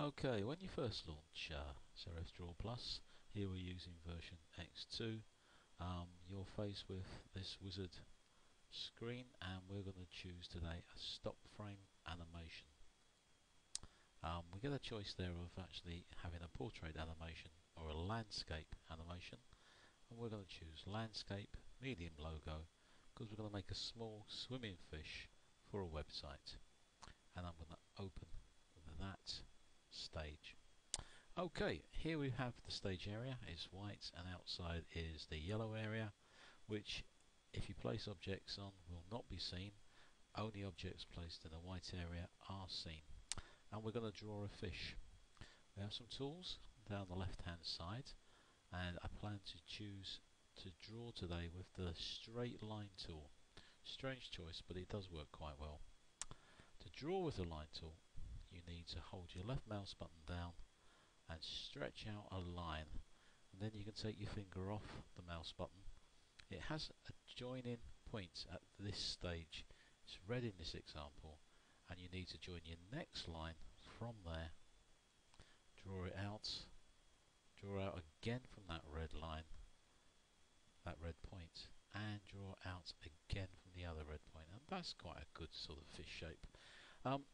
Okay, when you first launch Serif DrawPlus, here we're using version X2, you're faced with this wizard screen, and we're going to choose today a stop frame animation. We get a choice there of actually having a portrait animation or a landscape animation, and we're going to choose landscape medium logo because we're going to make a small swimming fish for a website, and I'm going to open that stage. Okay, here we have the stage area. It's white and outside is the yellow area, which if you place objects on will not be seen. Only objects placed in the white area are seen. And we're going to draw a fish. We have some tools down the left hand side, and I plan to choose to draw today with the straight line tool. Strange choice, but it does work quite well. To draw with the line tool, you need to hold your left mouse button down and stretch out a line, and then you can take your finger off the mouse button. It has a joining point at this stage. It's red in this example, and you need to join your next line from there. Draw it out, draw out again from that red line, that red point, and draw out again from the other red point, and that's quite a good sort of fish shape.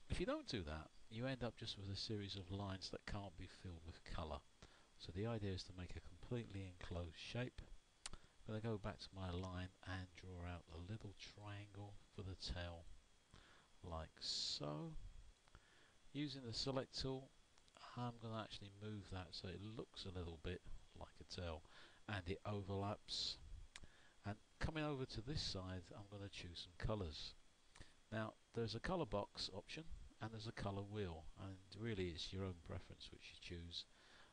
If you don't do that, you end up just with a series of lines that can't be filled with colour. So the idea is to make a completely enclosed shape. I'm going to go back to my line and draw out a little triangle for the tail, like so. Using the select tool, I'm going to actually move that so it looks a little bit like a tail and it overlaps. And coming over to this side, I'm going to choose some colours. Now there's a colour box option and there's a colour wheel, and really it's your own preference which you choose.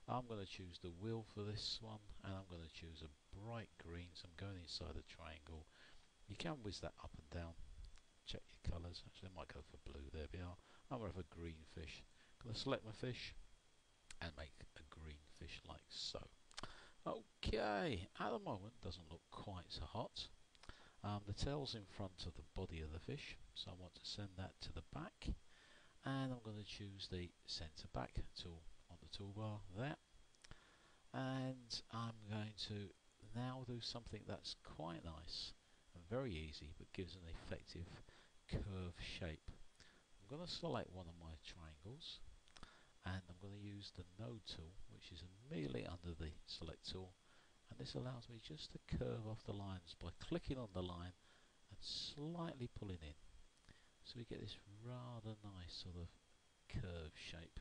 I'm going to choose the wheel for this one, and I'm going to choose a bright green, so I'm going inside the triangle. You can whiz that up and down, check your colours. Actually I might go for blue, there we are. I'm going to have a green fish. I'm going to select my fish and make a green fish like so. Okay, at the moment doesn't look quite so hot. The tail's in front of the body of the fish, so I want to send that to the back, and I'm going to choose the center back tool on the toolbar there, and I'm going to now do something that's quite nice and very easy but gives an effective curve shape. I'm going to select one of my triangles, and I'm going to use the node tool, which is immediately under the select tool, and this allows me just to curve off the lines by clicking on the line and slightly pulling in, so we get this rather nice sort of curve shape.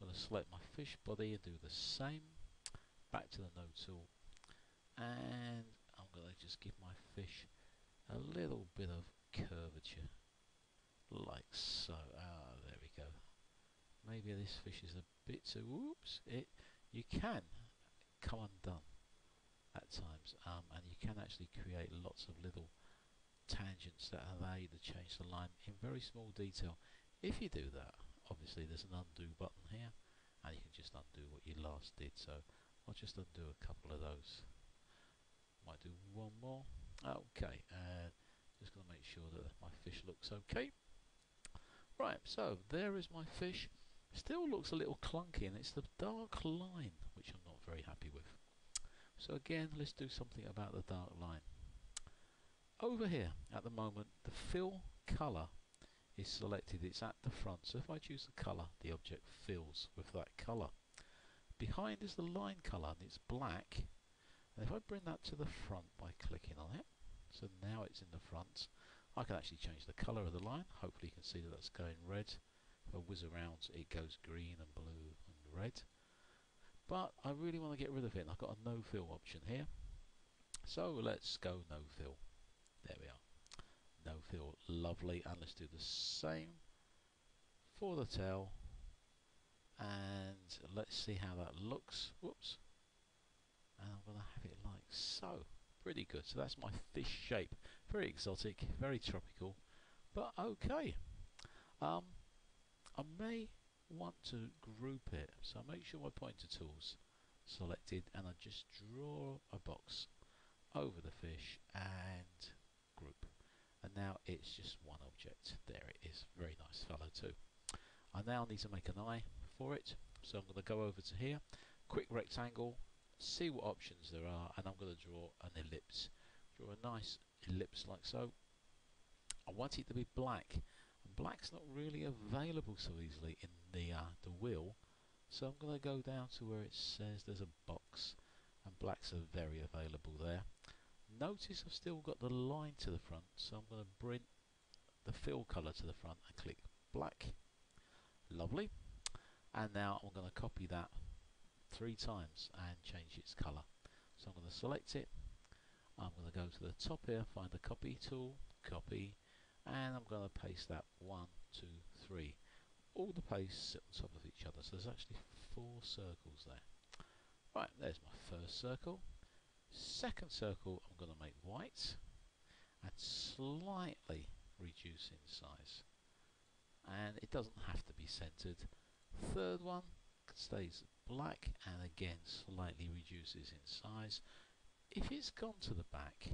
I'm going to select my fish body and do the same, back to the node tool, and I'm going to just give my fish a little bit of curvature like so. There we go. Maybe this fish is a bit too, you can come undone at times, and you can actually create lots of little tangents that allow you to change the line in very small detail. If you do that, obviously there's an undo button here, and you can just undo what you last did. So I'll just undo a couple of those. Might do one more. Okay, just going to make sure that my fish looks okay. Right, so there is my fish. Still looks a little clunky, and it's the dark line which I'm not very happy with. So again, let's do something about the dark line. Over here at the moment, the fill colour is selected. It's at the front, so if I choose the colour, the object fills with that colour. Behind is the line colour, and it's black, and if I bring that to the front by clicking on it, so now it's in the front, I can actually change the colour of the line. Hopefully you can see that that's going red. If I whiz around, it goes green and blue and red. But I really want to get rid of it, and I've got a no fill option here. So let's go no fill. There we are. No fill, lovely. And let's do the same for the tail. And let's see how that looks. Whoops. And I'm going to have it like so. Pretty good. So that's my fish shape. Very exotic, very tropical, but okay. I may want to group it, so I make sure my pointer tool's selected, and I just draw a box over the fish and group, and now it's just one object. There it is, very nice fellow too. I now need to make an eye for it. So I'm going to go over to here, quick rectangle, see what options there are, and I'm going to draw an ellipse. Draw a nice ellipse like so. I want it to be black, and black's not really available so easily in the wheel. So I'm going to go down to where it says there's a box, and blacks are very available there. Notice I've still got the line to the front, so I'm going to bring the fill colour to the front and click black. Lovely. And now I'm going to copy that 3 times and change its colour. So I'm going to select it. I'm going to go to the top here, find the copy tool, copy, and I'm going to paste that 1, 2, 3. All the pastes sit on top of each other, so there's actually 4 circles there. Right, there's my first circle. Second circle I'm going to make white and slightly reduce in size. And it doesn't have to be centered. Third one stays black and again slightly reduces in size. If it's gone to the back,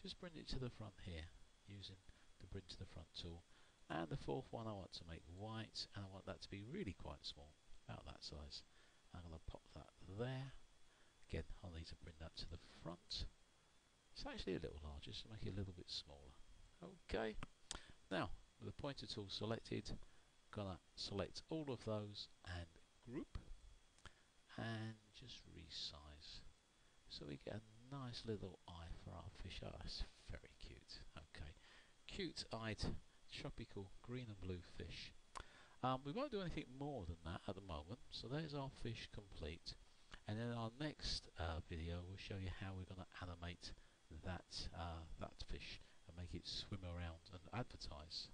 just bring it to the front here using the bring to the front tool. And the fourth one I want to make white, and I want that to be really quite small, about that size. I'm going to pop that there. Again, I'll need to bring that to the front. It's actually a little larger, just to make it a little bit smaller. Okay, now with the pointer tool selected, I'm going to select all of those and group and just resize. So we get a nice little eye for our fish. Oh, that's very cute. Okay, cute-eyed tropical green and blue fish. We won't do anything more than that at the moment. So there's our fish complete. And in our next video, we'll show you how we're going to animate that fish and make it swim around and advertise.